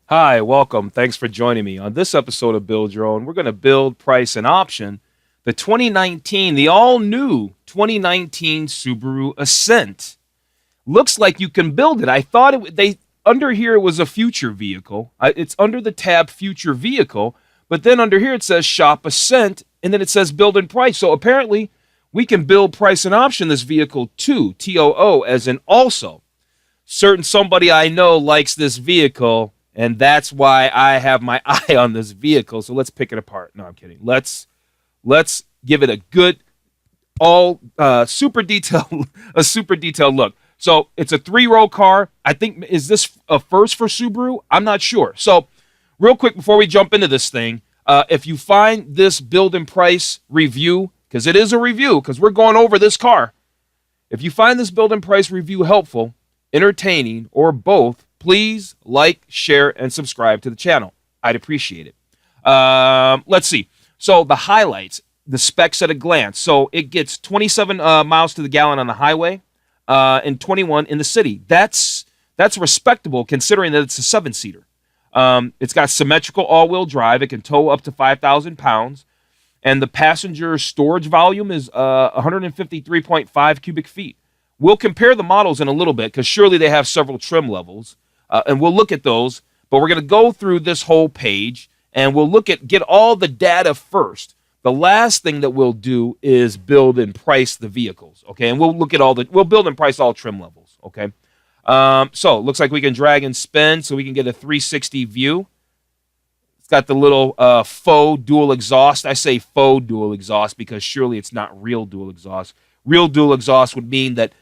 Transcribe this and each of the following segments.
Hi, welcome. Thanks for joining me. On this episode of Build Your Own, we're going to build, price, and option the 2019, the all new 2019 Subaru Ascent. Looks like you can build it. I thought they under here it was a future vehicle. It's under the tab future vehicle, but then under here it says shop Ascent, and then it says build and price. So apparently we can build, price, and option this vehicle too. TOO, as in also. Certain somebody I know likes this vehicle, and that's why I have my eye on this vehicle. So let's pick it apart. No, I'm kidding. Let's give it a good all super detailed a super detailed look. So it's a 3-row car. I think, is this a first for Subaru? I'm not sure. So real quick before we jump into this thing, if you find this build and price review, because it is a review, because we're going over this car. If you find this build and price review helpful, entertaining, or both, please like, share, and subscribe to the channel. I'd appreciate it. Let's see. So the highlights, the specs at a glance. So it gets 27 miles to the gallon on the highway and 21 in the city. That's respectable considering that it's a 7-seater. It's got symmetrical all-wheel drive. It can tow up to 5,000 pounds. And the passenger storage volume is 153.5 cubic feet. We'll compare the models in a little bit because surely they have several trim levels. And we'll look at those. But we're going to go through this whole page and we'll get all the data first. The last thing that we'll do is build and price the vehicles, okay? And we'll look at we'll build and price all trim levels, okay? So it looks like we can drag and spin so we can get a 360 view. It's got the little faux dual exhaust. I say faux dual exhaust because surely it's not real dual exhaust. Real dual exhaust would mean that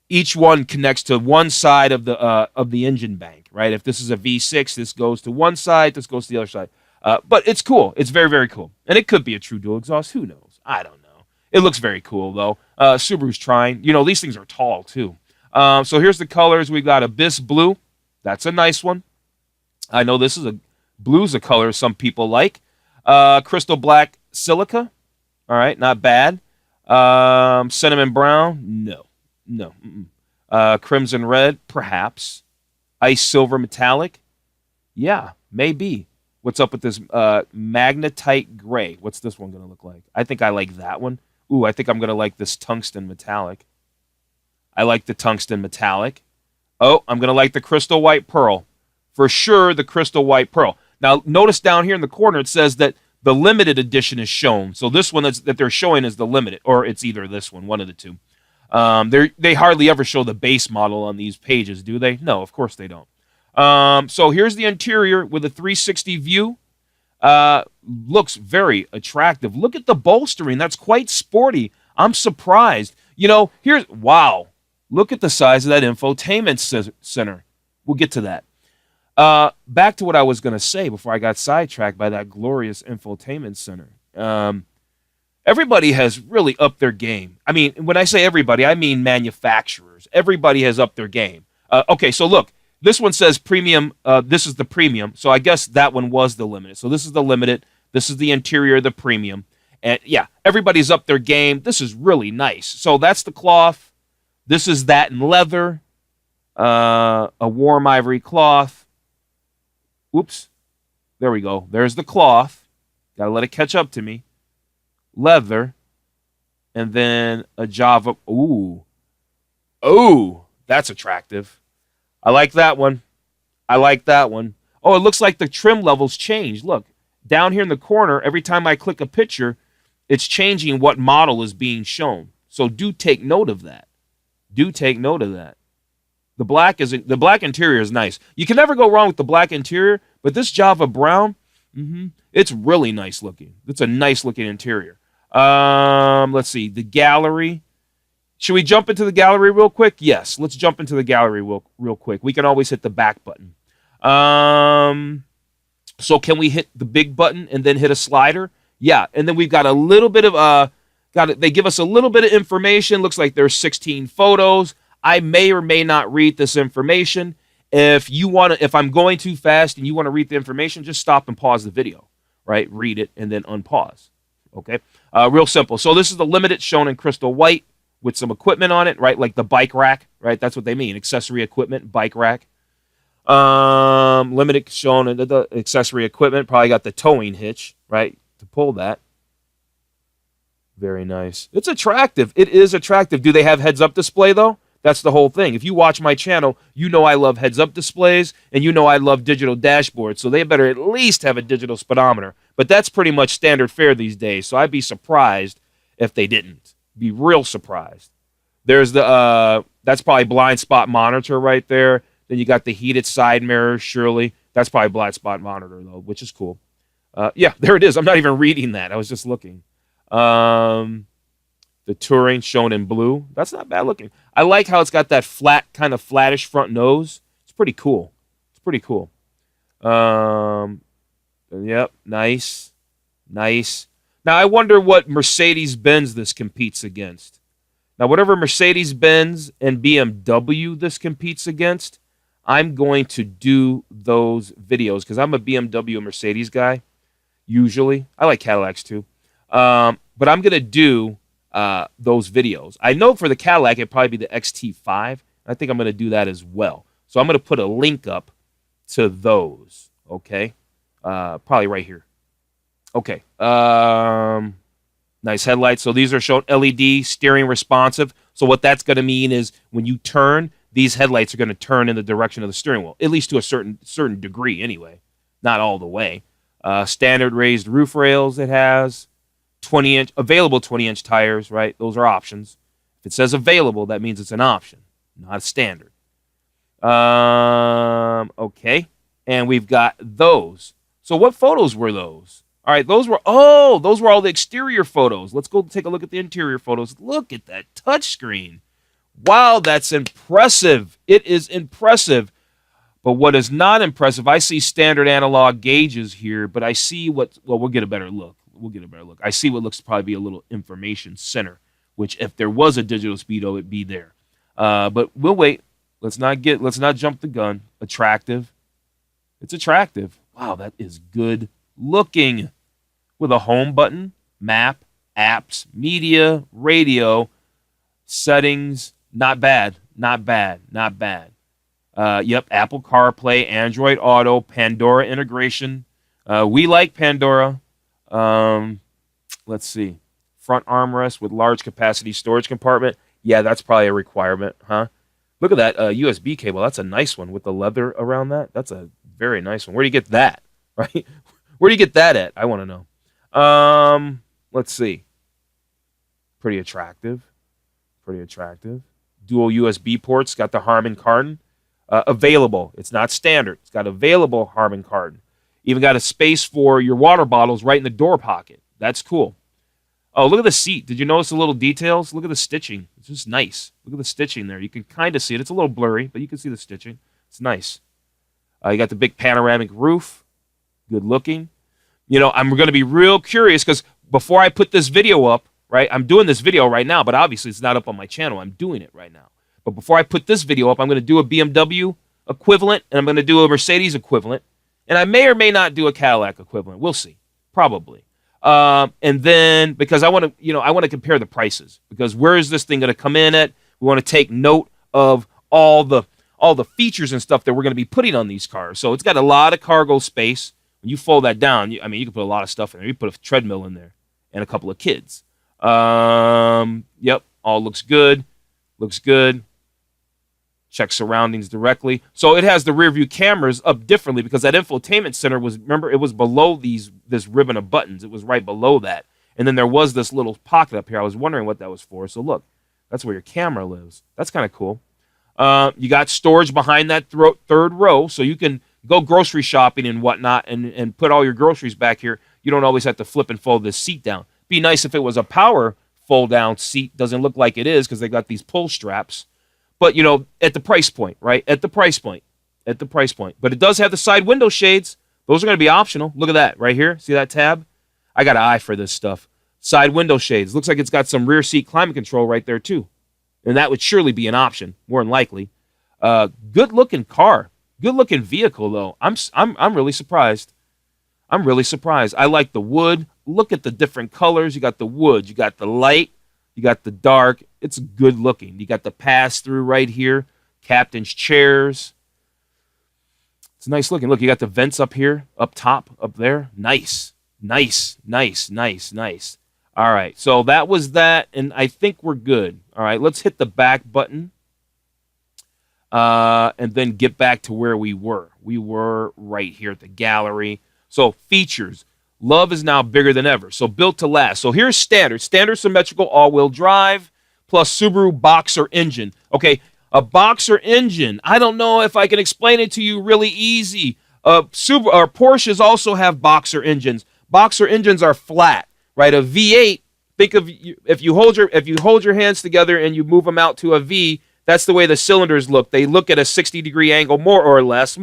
each one connects to one side of the engine bank, right? If this is a V6, this goes to one side, this goes to the other side. But it's cool. It's very, very cool. And it could be a true dual exhaust. Who knows? I don't know. It looks very cool, though. Subaru's trying. You know, these things are tall, too. So here's the colors. We've got Abyss Blue. That's a nice one. I know blue's a color some people like. Crystal Black Silica. All right, not bad. Cinnamon Brown. No. Crimson Red, perhaps. Ice Silver Metallic. Yeah, maybe. What's up with this Magnetite Gray? What's this one going to look like? I think I like that one. Ooh, I think I'm going to like this Tungsten Metallic. I like the Tungsten Metallic. Oh, I'm going to like the Crystal White Pearl. For sure, the Crystal White Pearl. Now, notice down here in the corner, it says that the limited edition is shown. So this one that they're showing is the limited, or it's either this one of the two. They hardly ever show the base model on these pages, do they? No, of course they don't. So here's the interior with a 360 view. Looks very attractive. Look at the bolstering. That's quite sporty. I'm surprised. You know, wow. Look at the size of that infotainment center. We'll get to that. Back to what I was going to say before I got sidetracked by that glorious infotainment center. Everybody has really upped their game. I mean, when I say everybody, I mean manufacturers. Everybody has upped their game. Okay, so look. This one says premium. This is the premium. So I guess that one was the limited. So this is the limited. This is the interior, the premium. And yeah, everybody's up their game. This is really nice. So that's the cloth. This is that in leather. A warm ivory cloth. Oops. There we go. There's the cloth. Got to let it catch up to me. Leather. And then a Java. Ooh, that's attractive. I like that one. Oh, it looks like the trim levels changed. Look, down here in the corner, every time I click a picture, it's changing what model is being shown. So do take note of that. The black interior is nice. You can never go wrong with the black interior, but this Java brown, it's really nice looking. It's a nice looking interior. Let's see, the gallery. Should we jump into the gallery real quick? Yes, let's jump into the gallery real quick. We can always hit the back button. So can we hit the big button and then hit a slider? Yeah, and then we've got a little bit of they give us a little bit of information. Looks like there's 16 photos. I may or may not read this information. If I'm going too fast and you want to read the information, just stop and pause the video, right? Read it and then unpause. Okay, real simple. So this is the limited shown in crystal white with some equipment on it, right? Like the bike rack, right? That's what they mean. Accessory equipment, bike rack. Limited shown in the accessory equipment. Probably got the towing hitch, right, to pull that. Very nice. It's attractive. It is attractive. Do they have heads-up display, though? That's the whole thing. If you watch my channel, you know I love heads-up displays, and you know I love digital dashboards, so they better at least have a digital speedometer. But that's pretty much standard fare these days, so I'd be surprised if they didn't. Be real surprised. There's the, that's probably blind spot monitor right there. Then you got the heated side mirrors, surely. That's probably blind spot monitor, though, which is cool. Yeah, there it is. I'm not even reading that. I was just looking. The Touring shown in blue. That's not bad looking. I like how it's got that flat, kind of flattish front nose. It's pretty cool. It's pretty cool. Yep, nice. Nice. Now, I wonder what Mercedes-Benz this competes against. Now, whatever Mercedes-Benz and BMW this competes against, I'm going to do those videos because I'm a BMW and Mercedes guy, usually. I like Cadillacs, too. But I'm going to do those videos. I know for the Cadillac, it'd probably be the XT5. I think I'm going to do that as well. So I'm going to put a link up to those, okay? Probably right here. Okay. Nice headlights. So these are shown LED, steering responsive. So what that's going to mean is when you turn, these headlights are going to turn in the direction of the steering wheel, at least to a certain degree anyway, not all the way. Standard raised roof rails it has. 20-inch, available 20-inch tires, right? Those are options. If it says available, that means it's an option, not a standard. Okay. And we've got those. So what photos were those? All right, those were all the exterior photos. Let's go take a look at the interior photos. Look at that touchscreen. Wow, that's impressive. It is impressive. But what is not impressive, I see standard analog gauges here, but I see we'll get a better look. I see what looks to probably be a little information center, which if there was a digital speedo, it'd be there. But we'll wait. Let's not jump the gun. Attractive. It's attractive. Wow, that is good looking. With a home button, map, apps, media, radio, settings. Not bad. Yep, Apple CarPlay, Android Auto, Pandora integration. We like Pandora. Let's see. Front armrest with large capacity storage compartment. Yeah, that's probably a requirement, huh? Look at that USB cable. That's a nice one with the leather around that. That's a very nice one. Where do you get that? Right? Where do you get that at? I want to know. Let's see. Pretty attractive. Dual USB ports. Got the Harman Kardon. Available. It's not standard. It's got available Harman Kardon. Even got a space for your water bottles right in the door pocket. That's cool. Oh, look at the seat. Did you notice the little details? Look at the stitching. It's just nice. Look at the stitching there. You can kind of see it. It's a little blurry, but you can see the stitching. It's nice. You got the big panoramic roof. Good looking. You know, I'm going to be real curious because before I put this video up, right, I'm doing this video right now, but obviously it's not up on my channel. I'm doing it right now. But before I put this video up, I'm going to do a BMW equivalent, and I'm going to do a Mercedes equivalent, and I may or may not do a Cadillac equivalent. We'll see. Probably. And then, because I want to compare the prices, because where is this thing going to come in at? We want to take note of all the features and stuff that we're going to be putting on these cars. So it's got a lot of cargo space. When you fold that down, you can put a lot of stuff in there. You put a treadmill in there and a couple of kids. Yep, all looks good. Check surroundings directly. So it has the rear view cameras up differently because that infotainment center it was below this ribbon of buttons. It was right below that. And then there was this little pocket up here. I was wondering what that was for. So look, that's where your camera lives. That's kind of cool. You got storage behind that third row, so you can go grocery shopping and whatnot and put all your groceries back here. You don't always have to flip and fold this seat down. Be nice if it was a power fold-down seat. Doesn't look like it is because they got these pull straps. But, at the price point, right? At the price point. But it does have the side window shades. Those are going to be optional. Look at that right here. See that tab? I got an eye for this stuff. Side window shades. Looks like it's got some rear seat climate control right there, too. And that would surely be an option, more than likely. Good-looking car. Good-looking vehicle, though. I'm really surprised. I like the wood. Look at the different colors. You got the wood. You got the light. You got the dark. It's good looking. You got the pass-through right here. Captain's chairs. It's nice looking. Look, you got the vents up here, up top, up there. Nice, nice, nice, nice, nice. All right, so that was that, and I think we're good. All right, let's hit the back button, and then get back to where we were. We were right here at the gallery. So features. Love is now bigger than ever. So built to last. So here's standard. Standard symmetrical all-wheel drive plus Subaru Boxer engine. Okay, a Boxer engine. I don't know if I can explain it to you really easy. Porsches also have Boxer engines. Boxer engines are flat, right? A V8. Think of if you hold your hands together and you move them out to a V. That's the way the cylinders look. They look at a 60-degree angle, more or less,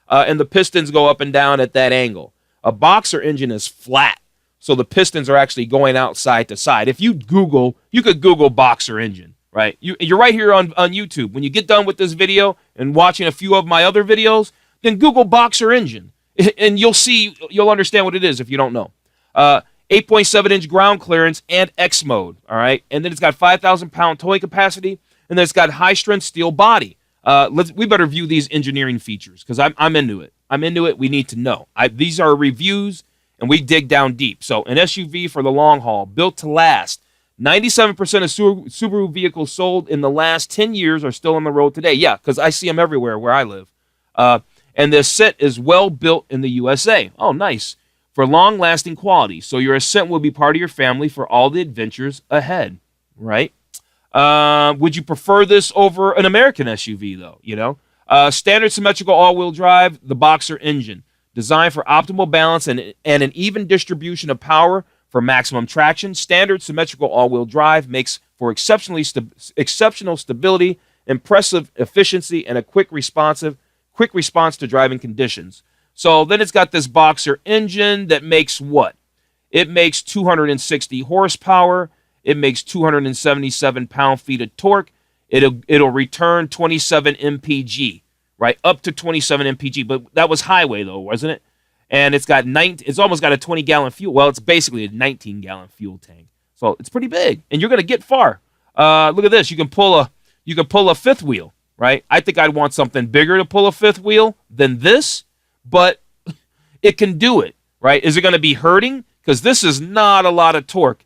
and the pistons go up and down at that angle. A Boxer engine is flat, so the pistons are actually going out side to side. If you could Google Boxer engine, right? You're right here on YouTube. When you get done with this video and watching a few of my other videos, then Google Boxer engine, and you'll understand what it is if you don't know. 8.7-inch ground clearance and X mode, all right? And then it's got 5,000-pound towing capacity, and then it's got high-strength steel body. We better view these engineering features because I'm into it. I'm into it. We need to know. These are reviews, and we dig down deep. So an SUV for the long haul, built to last. 97% of Subaru vehicles sold in the last 10 years are still on the road today. Yeah, because I see them everywhere where I live. And the Ascent is well built in the USA. Oh, nice. For long-lasting quality. So your Ascent will be part of your family for all the adventures ahead, right? Would you prefer this over an American SUV, though? Standard symmetrical all-wheel drive, the Boxer engine, designed for optimal balance and an even distribution of power for maximum traction. Standard symmetrical all-wheel drive makes for exceptional stability, impressive efficiency, and a quick response to driving conditions. So then it's got this Boxer engine that makes what? It makes 260 horsepower. It makes 277 pound-feet of torque. It'll return 27 mpg, right? Up to 27 mpg, but that was highway though, wasn't it? And it's almost got a 20-gallon fuel. Well, it's basically a 19-gallon fuel tank. So it's pretty big, and you're gonna get far. Look at this. You can pull a fifth wheel, right? I think I'd want something bigger to pull a fifth wheel than this, but it can do it, right? Is it gonna be hurting? Because this is not a lot of torque.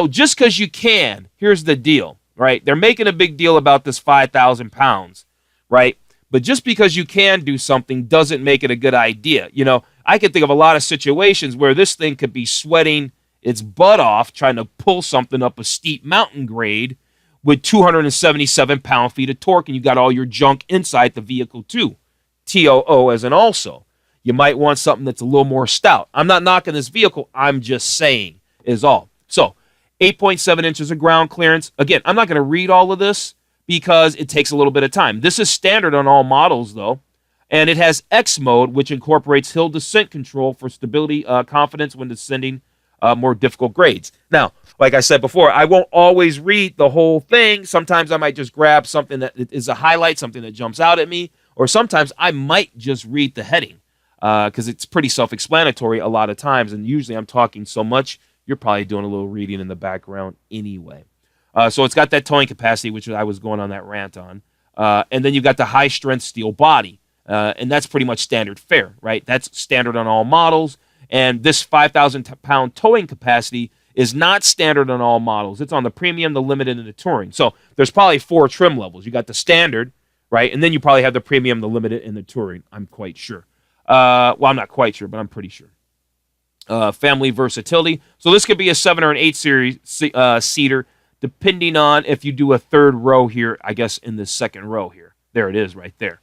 Just because you can, here's the deal, right? They're making a big deal about this 5,000 pounds, right? But just because you can do something doesn't make it a good idea. I can think of a lot of situations where this thing could be sweating its butt off trying to pull something up a steep mountain grade with 277 pound-feet of torque, and you got all your junk inside the vehicle too. TOO as an also. You might want something that's a little more stout. I'm not knocking this vehicle. I'm just saying is all. So 8.7 inches of ground clearance. Again, I'm not going to read all of this because it takes a little bit of time. This is standard on all models, though. And it has X mode, which incorporates hill descent control for stability, confidence when descending more difficult grades. Now, like I said before, I won't always read the whole thing. Sometimes I might just grab something that is a highlight, something that jumps out at me. Or sometimes I might just read the heading because it's pretty self-explanatory a lot of times. And usually I'm talking so much, you're probably doing a little reading in the background anyway. So it's got that towing capacity, which I was going on that rant on. And then you've got the high-strength steel body. And that's pretty much standard fare, right? That's standard on all models. And this 5,000-pound towing capacity is not standard on all models. It's on the premium, the limited, and the touring. So there's probably 4 trim levels. You got the standard, right? And then you probably have the premium, the limited, and the touring, I'm quite sure. Well, I'm not quite sure, but I'm pretty sure. Family versatility. So this could be a 7 or an 8 series seater, depending on if you do a third row here, I guess in the second row here. There it is right there.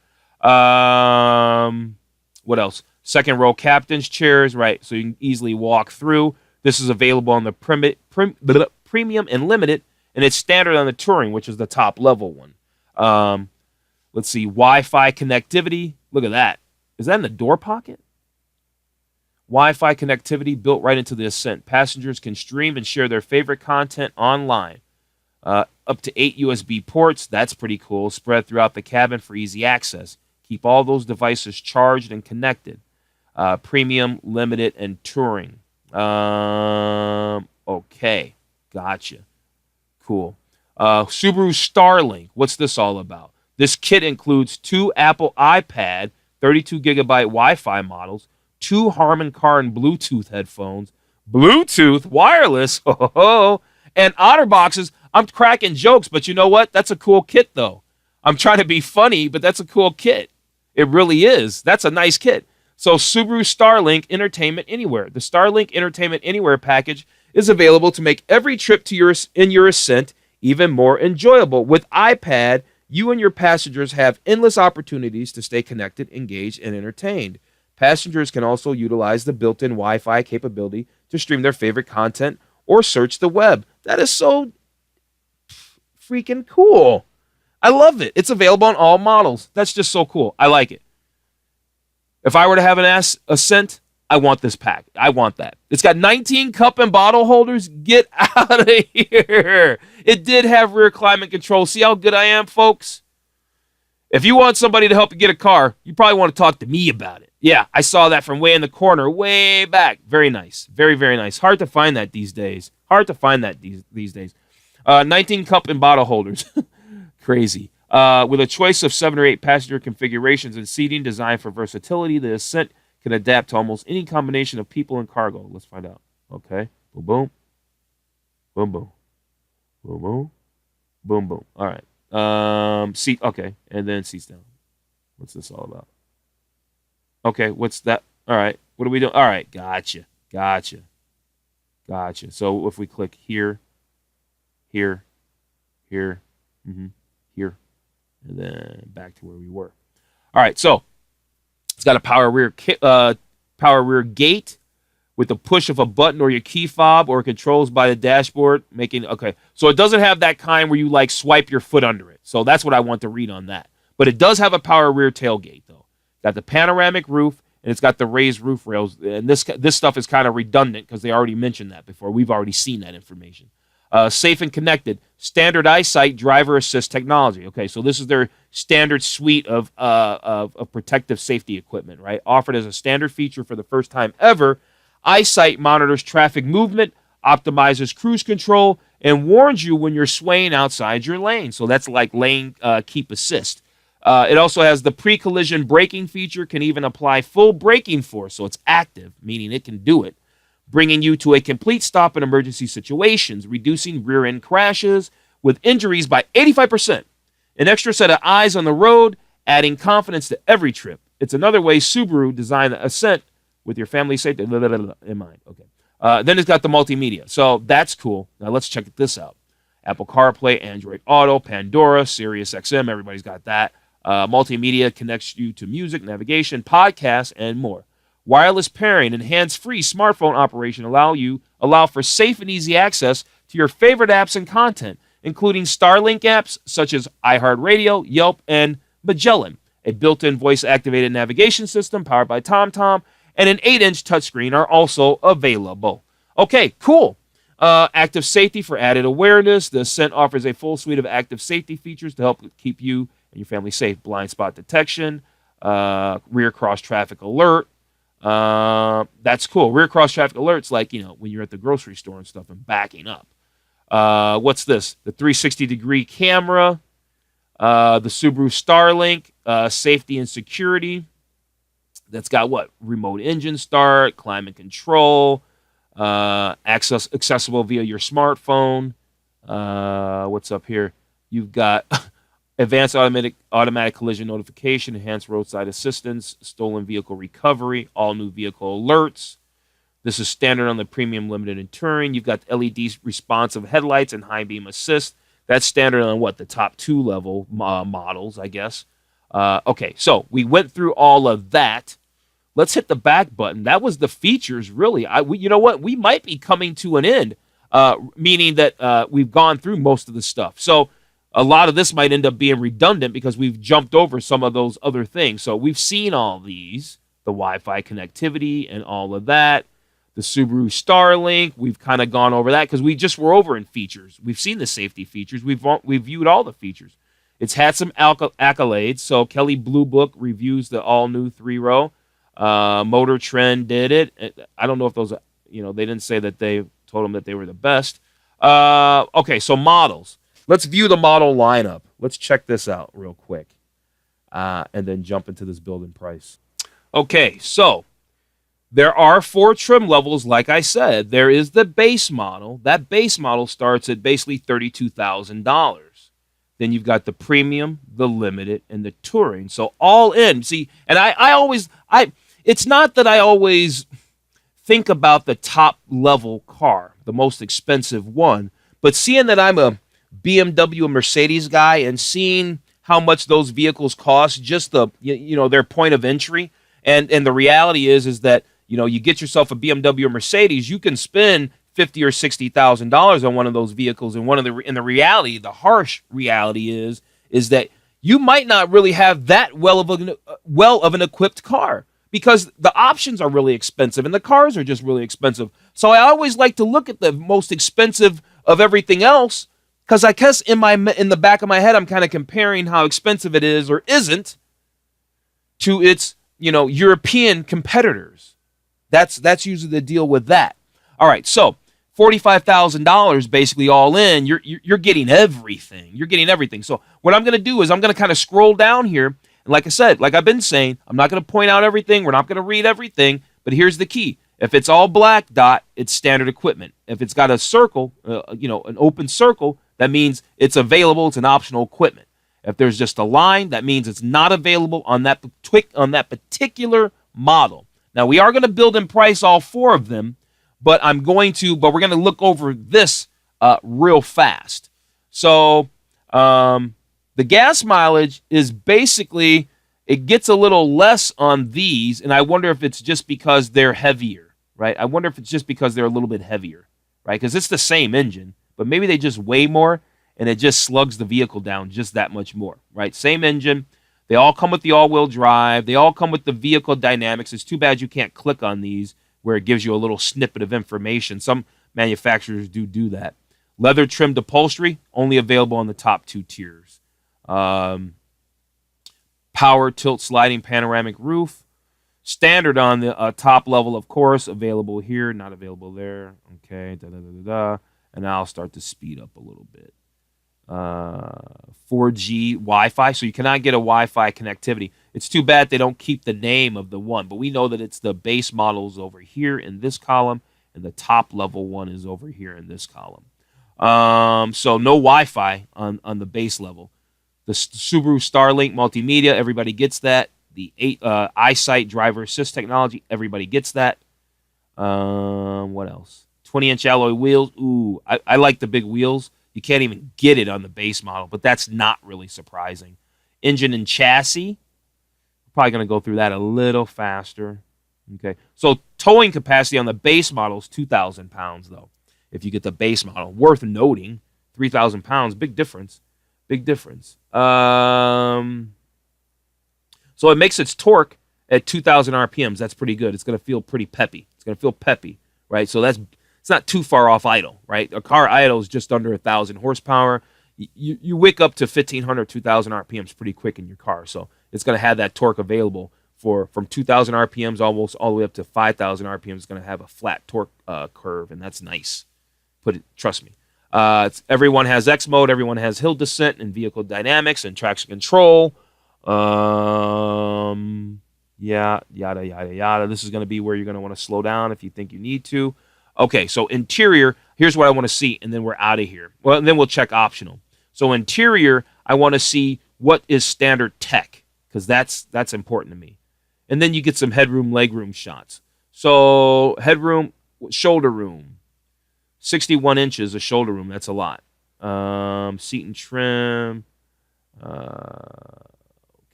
What else? Second row captain's chairs, right? So you can easily walk through. This is available on the premium and limited, and it's standard on the touring, which is the top level one. Let's see, Wi-Fi connectivity. Look at that. Is that in the door pocket? Wi-Fi connectivity built right into the Ascent. Passengers can stream and share their favorite content online. Up to 8 USB ports. That's pretty cool. Spread throughout the cabin for easy access. Keep all those devices charged and connected. Premium, limited, and touring. Okay. Gotcha. Cool. Subaru Starlink. What's this all about? This kit includes 2 Apple iPad 32 gigabyte Wi-Fi models, 2 Harman Kardon Bluetooth headphones, Bluetooth wireless, and OtterBoxes. I'm cracking jokes, but you know what? That's a cool kit, though. I'm trying to be funny, but that's a cool kit. It really is. That's a nice kit. So Subaru Starlink Entertainment Anywhere. The Starlink Entertainment Anywhere package is available to make every trip to your Ascent even more enjoyable. With iPad, you and your passengers have endless opportunities to stay connected, engaged, and entertained. Passengers can also utilize the built-in Wi-Fi capability to stream their favorite content or search the web. That is so freaking cool. I love it. It's available on all models. That's just so cool. I like it. If I were to have an Ascent, I want this pack. I want that. It's got 19 cup and bottle holders. Get out of here. It did have rear climate control. See how good I am, folks? If you want somebody to help you get a car, you probably want to talk to me about it. Yeah, I saw that from way in the corner, way back. Very nice. Very, very nice. Hard to find that these days. 19 cup and bottle holders. Crazy. With a choice of 7 or 8 passenger configurations and seating designed for versatility, the Ascent can adapt to almost any combination of people and cargo. Let's find out. Okay. Boom, boom. Boom, boom. Boom, boom. Boom, boom. All right. Seat. Okay. And then seats down. What's this all about? Okay. What's that? All right. What are we doing? All right. Gotcha. So if we click here, here, here, here, and then back to where we were. All right. So it's got a power rear gate with the push of a button or your key fob, or controls by the dashboard. So it doesn't have that kind where you like swipe your foot under it. So that's what I want to read on that. But it does have a power rear tailgate though. Got the panoramic roof, and it's got the raised roof rails. And this stuff is kind of redundant because they already mentioned that before. We've already seen that information. Safe and connected, standard eyesight driver assist technology. Okay, so this is their standard suite of protective safety equipment, right? Offered as a standard feature for the first time ever. Eyesight monitors traffic movement, optimizes cruise control, and warns you when you're swaying outside your lane. So that's like lane keep assist. It also has the pre-collision braking feature, can even apply full braking force, so it's active, meaning it can do it, bringing you to a complete stop in emergency situations, reducing rear-end crashes with injuries by 85%. An extra set of eyes on the road, adding confidence to every trip. It's another way Subaru designed the Ascent with your family safety in mind. Okay. Then it's got the multimedia. So that's cool. Now let's check this out. Apple CarPlay, Android Auto, Pandora, Sirius XM. Everybody's got that. Multimedia connects you to music, navigation, podcasts, and more. Wireless pairing and hands-free smartphone operation allow for safe and easy access to your favorite apps and content, including Starlink apps such as iHeartRadio, Yelp, and Magellan. A built-in voice-activated navigation system powered by TomTom, and an 8-inch touchscreen are also available. Okay, cool. Active safety for added awareness. The Ascent offers a full suite of active safety features to help keep you and your family safe. Blind spot detection, rear cross traffic alert. That's cool. Rear cross traffic alerts, like, when you're at the grocery store and stuff and backing up. What's this? The 360-degree camera, the Subaru Starlink, safety and security. That's got what? Remote engine start, climate control, accessible via your smartphone. What's up here? You've got advanced automatic collision notification, enhanced roadside assistance, stolen vehicle recovery, all new vehicle alerts. This is standard on the premium limited and touring. You've got LED responsive headlights and high beam assist. That's standard on the top 2 level models, I guess. Okay, so we went through all of that. Let's hit the back button. That was the features, really. You know what? We might be coming to an end, meaning that we've gone through most of the stuff. So a lot of this might end up being redundant because we've jumped over some of those other things. So we've seen all these, the Wi-Fi connectivity and all of that. The Subaru Starlink, we've kind of gone over that because we just were over in features. We've seen the safety features. We've viewed all the features. It's had some accolades. So Kelley Blue Book reviews the all-new 3-row. Motor Trend did it. I don't know if those, they didn't say that they told them that they were the best. Okay, so models. Let's view the model lineup. Let's check this out real quick. and then jump into this build and price. Okay, so there are 4 trim levels. Like I said, there is the base model. That base model starts at basically $32,000. Then you've got the premium, the limited, and the touring. So all in, see, and it's not that I always think about the top level car, the most expensive one, but seeing that I'm a BMW and Mercedes guy and seeing how much those vehicles cost, just their point of entry, and the reality is that you get yourself a BMW or Mercedes, you can spend $50,000 or $60,000 on one of those vehicles, and the reality, the harsh reality is that you might not really have that well of an equipped car, because the options are really expensive and the cars are just really expensive. So I always like to look at the most expensive of everything else, because I guess in the back of my head I'm kind of comparing how expensive it is or isn't to its European competitors. That's usually the deal with that. All right, so $45,000 basically all in. You're getting everything. You're getting everything. So what I'm going to do is I'm going to kind of scroll down here, and like I said, like I've been saying, I'm not going to point out everything. We're not going to read everything, but here's the key. If it's all black dot, it's standard equipment. If it's got a circle, an open circle, that means it's available. It's an optional equipment. If there's just a line, that means it's not available on that particular model. Now we are going to build and price all 4 of them, but we're going to look over this real fast. So the gas mileage is basically, it gets a little less on these, and I wonder if it's just because they're heavier, right? I wonder if it's just because they're a little bit heavier, right? Because it's the same engine, but maybe they just weigh more, and it just slugs the vehicle down just that much more, right? Same engine. They all come with the all-wheel drive. They all come with the vehicle dynamics. It's too bad you can't click on these where it gives you a little snippet of information. Some manufacturers do that. Leather trimmed upholstery, only available on the top 2 tiers. Power tilt sliding panoramic roof. Standard on the top level, of course, available here, not available there. Okay, and now I'll start to speed up a little bit. 4G Wi-Fi, so you cannot get a Wi-Fi connectivity. It's too bad they don't keep the name of the one, but we know that it's the base models over here in this column, and the top level one is over here in this column. So no Wi-Fi on the base level. The Subaru Starlink multimedia, everybody gets that. The EyeSight driver assist technology, everybody gets that. What else? 20-inch alloy wheels. Ooh, I like the big wheels. You can't even get it on the base model, but that's not really surprising. Engine and chassis. Probably going to go through that a little faster. Okay, so towing capacity on the base model is 2,000 pounds, though. If you get the base model, worth noting, 3,000 pounds, big difference. Big difference. So it makes its torque at 2,000 RPMs. That's pretty good. It's going to feel pretty peppy. It's going to feel peppy, right? So it's not too far off idle, right? A car idle is just under 1,000 horsepower. You wake up to 1,500, 2,000 RPMs pretty quick in your car. So it's going to have that torque available from 2,000 RPMs almost all the way up to 5,000 RPMs. It's going to have a flat torque curve, and that's nice. Trust me. Everyone has X mode. Everyone has hill descent and vehicle dynamics and traction control. Yada, yada, yada. This is going to be where you're going to want to slow down if you think you need to. Okay, so interior, here's what I want to see, and then we're out of here. Well, and then we'll check optional. So interior, I want to see what is standard tech, because that's important to me. And then you get some headroom, legroom shots. So headroom, shoulder room, 61 inches of shoulder room. That's a lot. Seat and trim.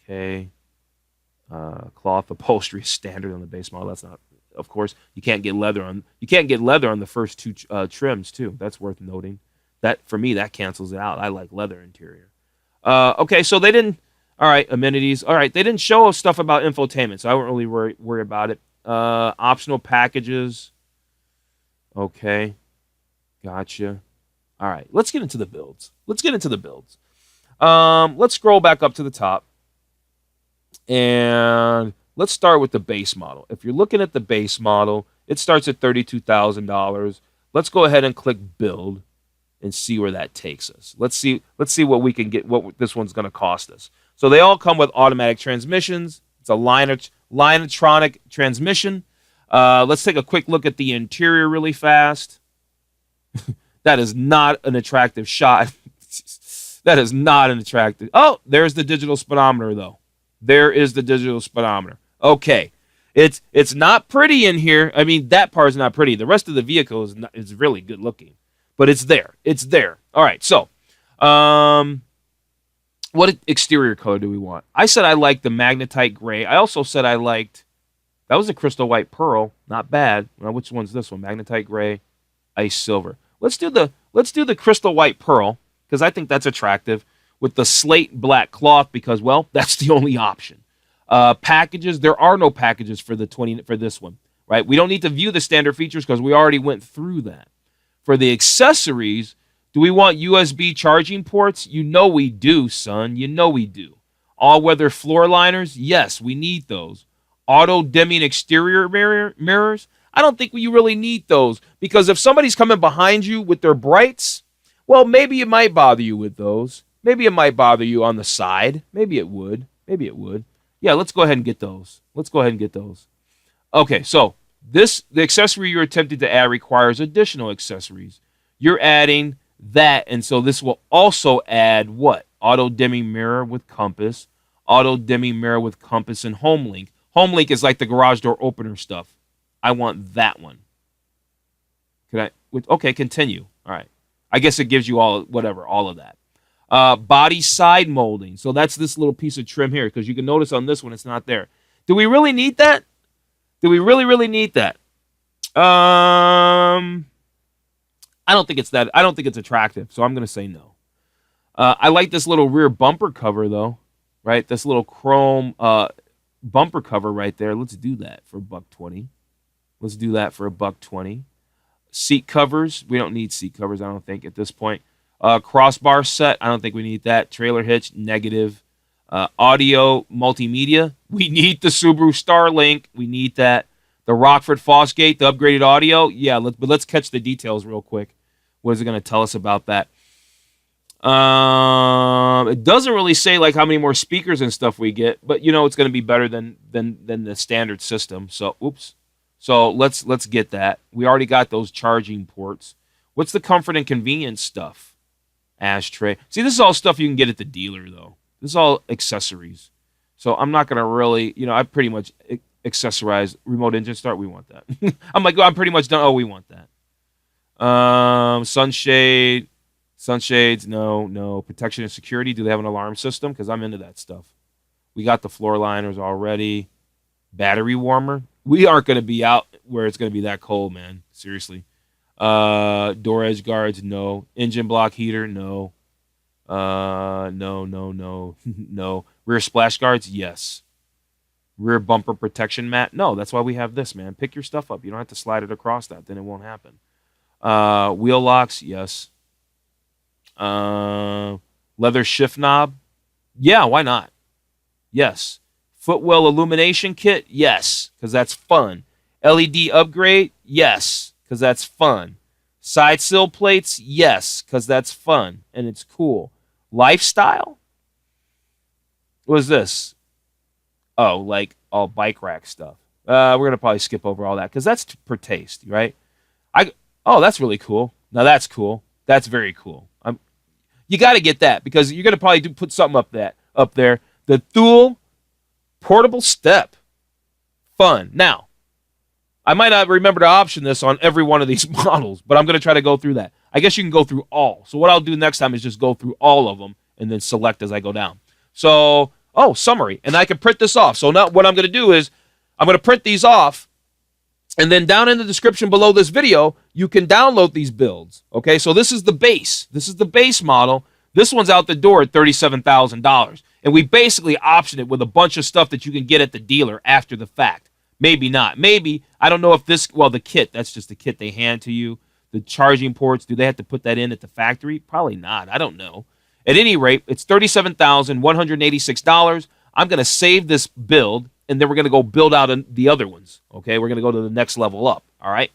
Okay. Cloth upholstery is standard on the base model. That's not. Of course, you can't get leather on the first 2 trims too. That's worth noting. That for me, that cancels it out. I like leather interior. Okay, so they didn't. All right, amenities. All right, they didn't show us stuff about infotainment, so I won't really worry about it. Optional packages. Okay, gotcha. All right, let's get into the builds. Let's scroll back up to the top, and let's start with the base model. If you're looking at the base model, it starts at $32,000. Let's go ahead and click build and see where that takes us. Let's see what we can get, what this one's going to cost us. So they all come with automatic transmissions. It's a Linetronic transmission. Let's take a quick look at the interior really fast. That is not an attractive shot. That is not an attractive. Oh, there's the digital speedometer, though. There is the digital speedometer. Okay. It's not pretty in here. I mean, that part's not pretty. The rest of the vehicle is really good looking. But it's there. It's there. All right, so what exterior color do we want? I said I liked the magnetite gray. I also said I liked, that was a crystal white pearl. Not bad. Now, which one's this one? Magnetite gray, ice silver. Let's do the crystal white pearl, because I think that's attractive, with the slate black cloth, because, well, that's the only option. Packages, there are no packages for this one, right? We don't need to view the standard features because we already went through that. For the accessories, do we want USB charging ports? You know we do, son. You know we do. All-weather floor liners? Yes, we need those. Auto-dimming exterior mirrors? I don't think you really need those, because if somebody's coming behind you with their brights, well, maybe it might bother you with those. Maybe it might bother you on the side. Maybe it would. Maybe it would. Yeah, let's go ahead and get those. Let's go ahead and get those. Okay, so the accessory you're attempting to add requires additional accessories. You're adding that, and so this will also add what? Auto-dimming mirror with compass, auto-dimming mirror with compass, and home link. Home link is like the garage door opener stuff. I want that one. Okay, continue. All right. I guess it gives you all of that. Body side molding. So that's this little piece of trim here, because you can notice on this one it's not there. Do we really need that? Do we really need that? I don't think it's attractive, so I'm going to say no. I like this little rear bumper cover, though, right? This little chrome bumper cover right there. Let's do that for $120. Let's do that for $120. Seat covers. We don't need seat covers, I don't think, at this point. Crossbar set. I don't think we need that. Trailer hitch. Negative. Audio multimedia. We need the Subaru Starlink. We need that. The Rockford Fosgate, the upgraded audio. Yeah, but let's catch the details real quick. What is it going to tell us about that? It doesn't really say like how many more speakers and stuff we get, but you know it's going to be better than the standard system. So, oops. So let's get that. We already got those charging ports. What's the comfort and convenience stuff? Ashtray. See, this is all stuff you can get at the dealer, though. This is all accessories. So I'm not going to really, I pretty much accessorize remote engine start. We want that. I'm pretty much done. Oh, we want that. Sunshades, no. Protection and security. Do they have an alarm system? Because I'm into that stuff. We got the floor liners already. Battery warmer. We aren't going to be out where it's going to be that cold, man. Seriously. Door edge guards, no. Engine block heater, no. No. Rear splash guards, yes. Rear bumper protection mat, no. That's why we have this, man. Pick your stuff up. You don't have to slide it across that. Then it won't happen. Wheel locks, yes. Leather shift knob, yeah, why not? Yes. Footwell illumination kit, yes, because that's fun. LED upgrade, yes, because that's fun. Side sill plates, yes, because that's fun and it's cool. Lifestyle? What is this? Oh, like all bike rack stuff. We're going to probably skip over all that because that's per taste, right? That's really cool. Now that's cool. That's very cool. You got to get that because you're going to probably put something up there. The Thule portable step. Fun. Now, I might not remember to option this on every one of these models, but I'm going to try to go through that. I guess you can go through all. So what I'll do next time is just go through all of them and then select as I go down. So, summary. And I can print this off. So now what I'm going to do is I'm going to print these off, and then down in the description below this video, you can download these builds. Okay, so this is the base. This is the base model. This one's out the door at $37,000. And we basically option it with a bunch of stuff that you can get at the dealer after the fact. Maybe not. Maybe, I don't know if the kit, that's just the kit they hand to you. The charging ports, do they have to put that in at the factory? Probably not. I don't know. At any rate, it's $37,186. I'm going to save this build, and then we're going to go build out the other ones. Okay, we're going to go to the next level up. All right.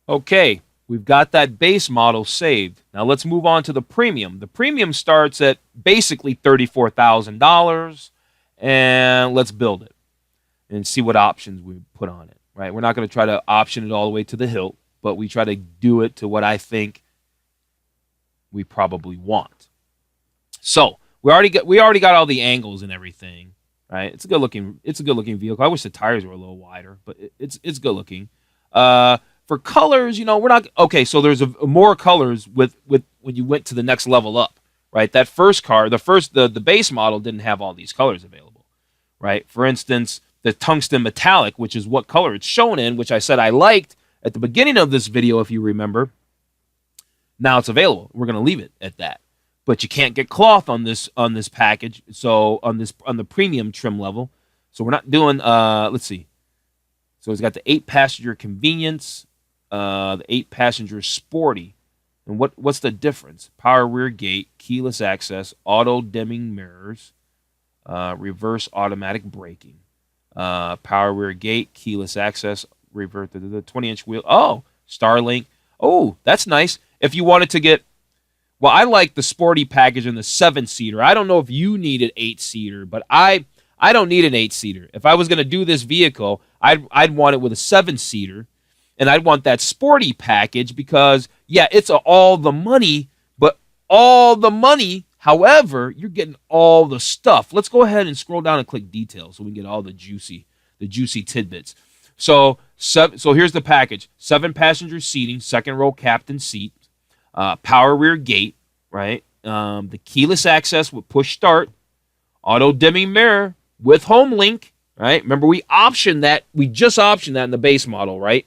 Okay, We've got that base model saved. Now let's move on to the premium. The premium starts at basically $34,000, and let's build it and see what options we put on it, right? We're not going to try to option it all the way to the hilt, but we try to do it to what I think we probably want. So we already got all the angles and everything, right? It's a good looking vehicle. I wish the tires were a little wider, but it's good looking. For colors, we're not okay. So there's more colors with when you went to the next level up, right? That first car, the base model didn't have all these colors available, right? For instance, the tungsten metallic, which is what color it's shown in, which I said I liked at the beginning of this video, if you remember. Now it's available. We're going to leave it at that. But you can't get cloth on this package. So on the premium trim level. So we're not doing let's see. So it's got the 8-passenger convenience, the 8-passenger sporty. And what's the difference? Power rear gate, keyless access, auto dimming mirrors, reverse automatic braking. Power rear gate, keyless access, reverse the 20-inch wheel. Oh, Starlink. Oh, that's nice. If you wanted to get, well, I like the sporty package and the 7-seater. I don't know if you need an 8-seater, but I don't need an 8-seater. If I was going to do this vehicle, I'd want it with a 7-seater, and I'd want that sporty package because, yeah, it's all the money, but all the money, however, you're getting all the stuff. Let's go ahead and scroll down and click details so we can get all the juicy tidbits. So here's the package. 7-passenger seating, second row captain seat, power rear gate, right? The keyless access with push start, auto dimming mirror with home link, right? Remember we just optioned that in the base model, right?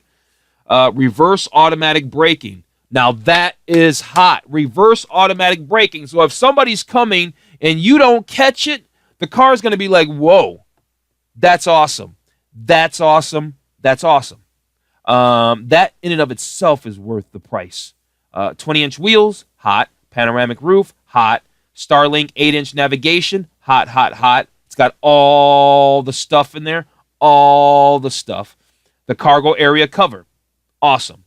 Reverse automatic braking. Now that is hot. Reverse automatic braking. So if somebody's coming and you don't catch it, the car is going to be like, whoa, that's awesome. That's awesome. That's awesome. That in and of itself is worth the price. 20-inch wheels, hot. Panoramic roof, hot. Starlink 8-inch navigation, hot, hot, hot. It's got all the stuff in there, all the stuff. The cargo area cover, awesome.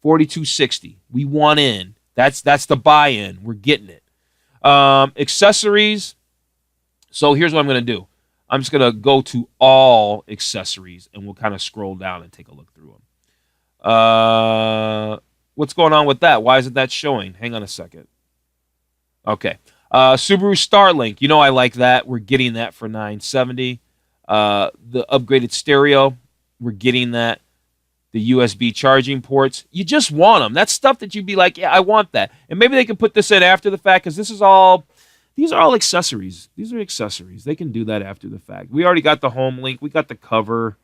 $4,260. We want in. That's the buy-in. We're getting it. Accessories. So here's what I'm going to do. I'm just going to go to all accessories, and we'll kind of scroll down and take a look through them. What's going on with that? Why isn't that showing? Hang on a second. Okay. Subaru Starlink. I like that. We're getting that for $970. The upgraded stereo. We're getting that. The USB charging ports. You just want them. That's stuff that you'd be like, yeah, I want that. And maybe they can put this in after the fact because these are all accessories. These are accessories. They can do that after the fact. We already got the home link. We got the cover,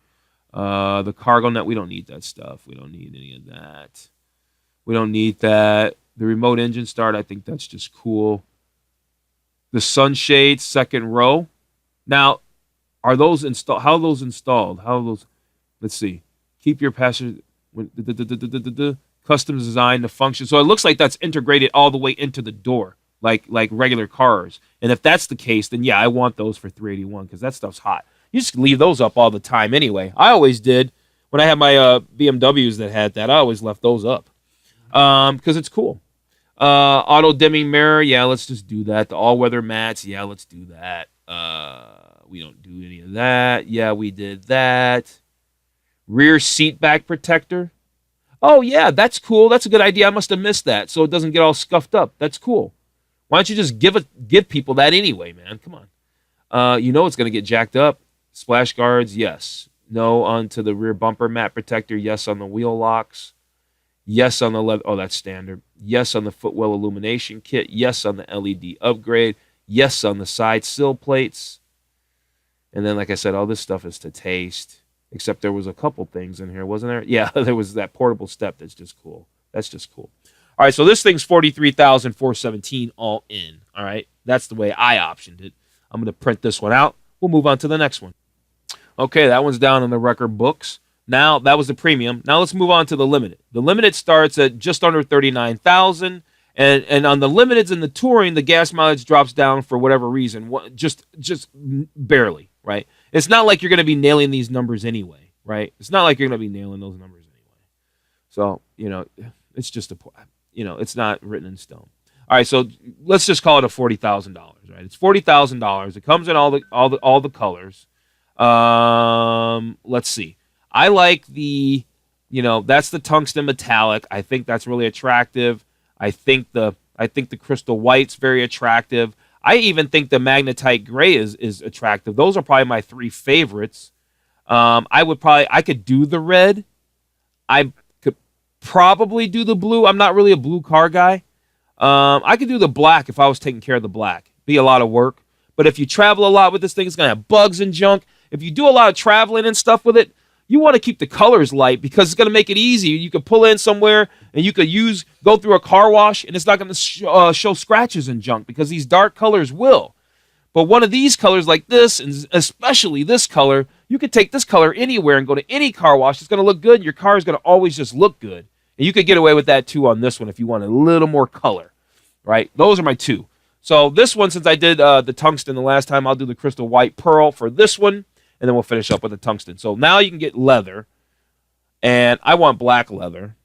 the cargo net. We don't need that stuff. We don't need any of that. We don't need that. The remote engine start, I think that's just cool. The sunshades, second row. Now, are those installed? How are those installed? Let's see. Keep your passenger custom design to function. So it looks like that's integrated all the way into the door, like regular cars. And if that's the case, then yeah, I want those for $381 because that stuff's hot. You just leave those up all the time anyway. I always did when I had my BMWs that had that. I always left those up because it's cool. Auto dimming mirror, yeah, let's just do that. The all-weather mats, yeah, let's do that. We don't do any of that. Yeah, we did that. Rear seat back protector. Oh, yeah, that's cool. That's a good idea. I must have missed that, so it doesn't get all scuffed up. That's cool. Why don't you just give people that anyway, man? Come on. It's going to get jacked up. Splash guards, yes. No onto the rear bumper mat protector. Yes on the wheel locks. Yes on the leather. Oh, that's standard. Yes on the footwell illumination kit. Yes on the LED upgrade. Yes on the side sill plates. And then, like I said, all this stuff is to taste. Except there was a couple things in here, wasn't there? Yeah, there was that portable step that's just cool. That's just cool. All right, so this thing's $43,417 all in. All right, that's the way I optioned it. I'm going to print this one out. We'll move on to the next one. Okay, that one's down in the record books. Now, that was the premium. Now let's move on to the limited. The limited starts at just under $39,000. And on the limiteds and the touring, the gas mileage drops down for whatever reason. Just barely, right? It's not like you're going to be nailing these numbers anyway, right? It's not like you're going to be nailing those numbers anyway. So, it's just it's not written in stone. All right, so let's just call it a $40,000, right? It's $40,000. It comes in all the colors. Let's see. I like that's the tungsten metallic. I think that's really attractive. I think the crystal white's very attractive. I even think the magnetite gray is attractive. Those are probably my three favorites. I could do the red. I could probably do the blue. I'm not really a blue car guy. I could do the black if I was taking care of the black. Be a lot of work. But if you travel a lot with this thing, it's going to have bugs and junk. If you do a lot of traveling and stuff with it, you want to keep the colors light because it's going to make it easy. You could pull in somewhere and you could go through a car wash and it's not going to show scratches and junk because these dark colors will. But one of these colors like this, and especially this color, you could take this color anywhere and go to any car wash. It's going to look good. And your car is going to always just look good. And you could get away with that too on this one if you want a little more color, right? Those are my two. So this one, since I did the tungsten the last time, I'll do the crystal white pearl for this one. And then we'll finish up with the tungsten. So now you can get leather. And I want black leather.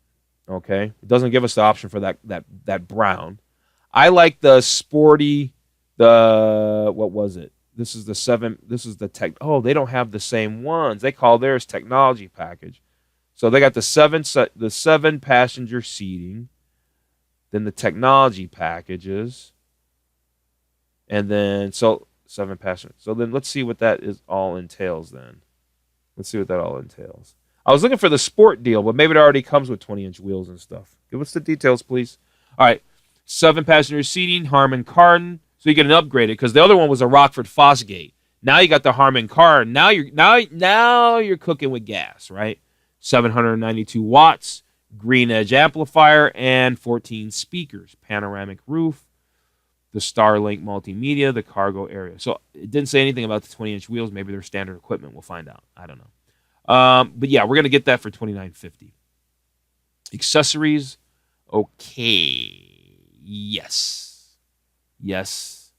Okay. It doesn't give us the option for that brown. I like the sporty, what was it? This is the tech. Oh, they don't have the same ones. They call theirs technology package. So they got the seven passenger seating. Then the technology packages. And then, 7 passengers. So then let's see what that all entails then. Let's see what that all entails. I was looking for the sport deal, but maybe it already comes with 20-inch wheels and stuff. Give us the details, please. All right. 7 passenger seating, Harman Kardon. So you get an upgraded because the other one was a Rockford Fosgate. Now you got the Harman Kardon. Now you're cooking with gas, right? 792 watts, green edge amplifier, and 14 speakers. Panoramic roof. The Starlink multimedia, the cargo area. So it didn't say anything about the 20-inch wheels. Maybe they're standard equipment. We'll find out. I don't know. But yeah, we're going to get that for $2,950. Accessories. Okay. Yes. Yes.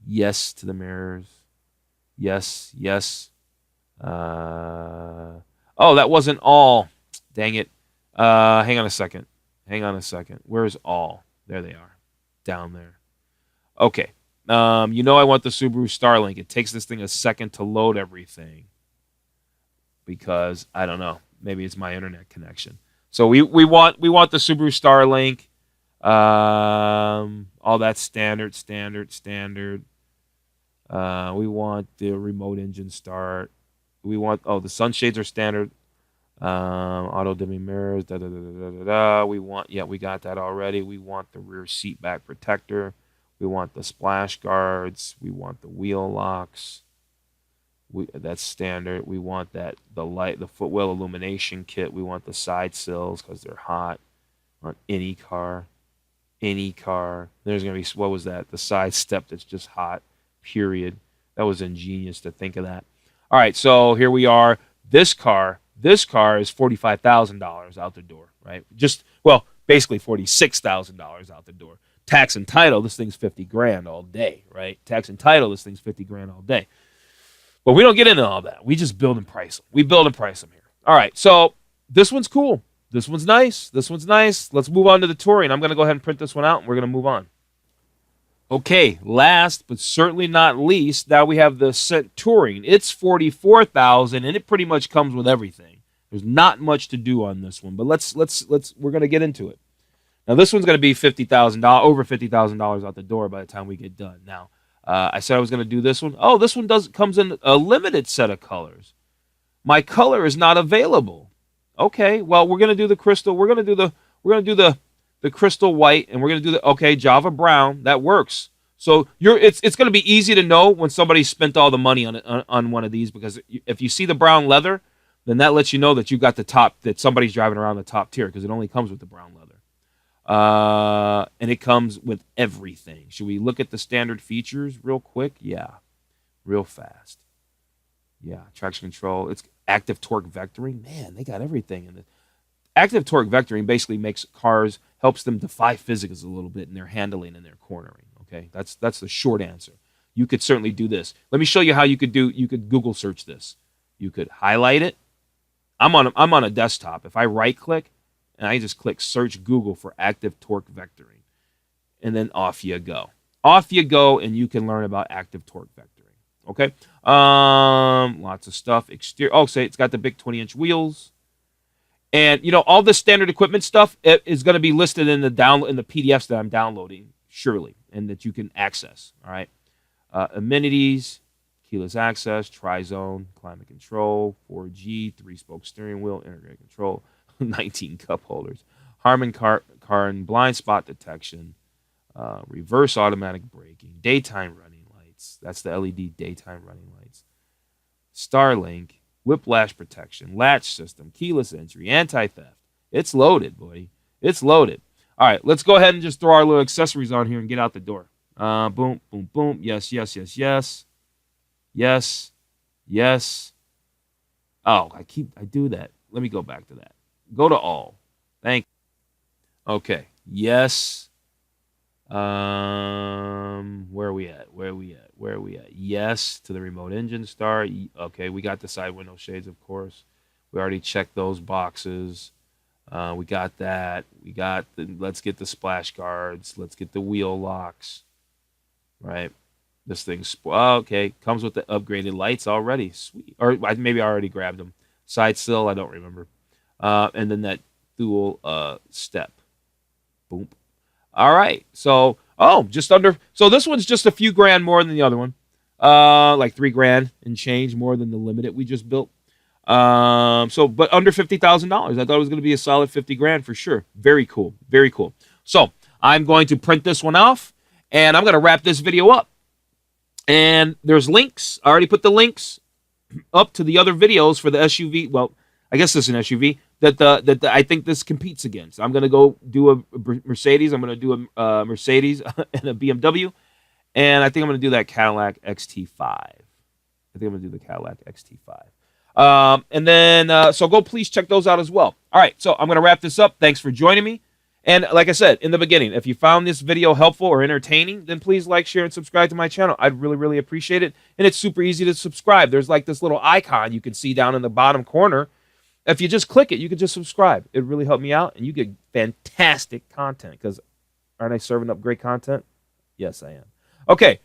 Yes to the mirrors. Yes. Yes. Oh, that wasn't all. Dang it. Hang on a second. Where's all? There they are. Down there. Okay, I want the Subaru Starlink. It takes this thing a second to load everything because, I don't know, maybe it's my internet connection. So we want the Subaru Starlink, all that standard. We want the remote engine start. We want, the sunshades are standard. Auto dimming mirrors, we got that already. We want the rear seat back protector. We want the splash guards. We want the wheel locks. That's standard. We want the footwell illumination kit. We want the side sills because they're hot on any car. There's going to be, what was that? The side step that's just hot, period. That was ingenious to think of that. All right, so here we are. This car is $45,000 out the door, right? Basically $46,000 out the door. Tax and title, this thing's $50,000 all day, right? Tax and title, this thing's $50,000 all day. But we don't get into all that. We just build and price them. We build and price them here. All right, so this one's cool. This one's nice. Let's move on to the Touring. I'm going to go ahead and print this one out, and we're going to move on. Okay, last but certainly not least, now we have the Ascent Touring. It's $44,000, and it pretty much comes with everything. There's not much to do on this one, but we're going to get into it. Now, this one's going to be over $50,000 out the door by the time we get done. Now, I said I was going to do this one. Oh, this one comes in a limited set of colors. My color is not available. Okay, well, we're going to do the crystal. We're going to do the crystal white, and we're going to do Java brown. That works. So it's going to be easy to know when somebody spent all the money on one of these, because if you see the brown leather, then that lets you know that you got the top, that somebody's driving around the top tier, because it only comes with the brown leather. And it comes with everything. Should we look at the standard features real quick? Yeah, real fast. Yeah, traction control. It's active torque vectoring. Man, they got everything in it. Active torque vectoring basically makes cars, helps them defy physics a little bit in their handling and their cornering. Okay, that's the short answer. You could certainly do this. Let me show you how you could Google search this. You could highlight it. I'm on a desktop. If I right click and I just click search Google for active torque vectoring, and then off you go. Off you go, and you can learn about active torque vectoring. Okay, lots of stuff. Exterior. Oh, say it's got the big 20-inch wheels, and all the standard equipment stuff is going to be listed in the PDFs that I'm downloading, surely, and that you can access. All right, amenities, keyless access, tri-zone, climate control, 4G, 3-spoke steering wheel, integrated control, 19 cup holders, Harman Kardon blind spot detection, reverse automatic braking, daytime running lights. That's the LED daytime running lights. Starlink, whiplash protection, latch system, keyless entry, anti-theft. It's loaded, buddy. It's loaded. All right, let's go ahead and just throw our little accessories on here and get out the door. Boom, boom, boom. Yes, yes, yes, yes. Yes, yes. Oh, I do that. Let me go back to that. Go to all. Thank you. Okay. Yes. Where are we at? Yes to the remote engine start. Okay, we got the side window shades, of course. We already checked those boxes. We got that. Let's get the splash guards. Let's get the wheel locks. Right. This thing's okay. Comes with the upgraded lights already. Sweet. Or maybe I already grabbed them. Side sill, I don't remember. And then that dual step. Boom. All right. So, just under. So this one's just a few grand more than the other one. Like $3,000 and change more than the Limited we just built. But under $50,000. I thought it was going to be a solid $50,000 for sure. Very cool. Very cool. So I'm going to print this one off, and I'm going to wrap this video up. And there's links. I already put the links up to the other videos for the SUV. Well, I guess this is an SUV that I think this competes against. I'm going to go do a Mercedes. I'm going to do a Mercedes and a BMW. And I think I'm going to do that Cadillac XT5. And then, so go please check those out as well. All right, so I'm going to wrap this up. Thanks for joining me. And like I said in the beginning, if you found this video helpful or entertaining, then please like, share, and subscribe to my channel. I'd really, really appreciate it. And it's super easy to subscribe. There's like this little icon you can see down in the bottom corner. If you just click it, you can just subscribe. It really helped me out, and you get fantastic content. Because aren't I serving up great content? Yes, I am. Okay,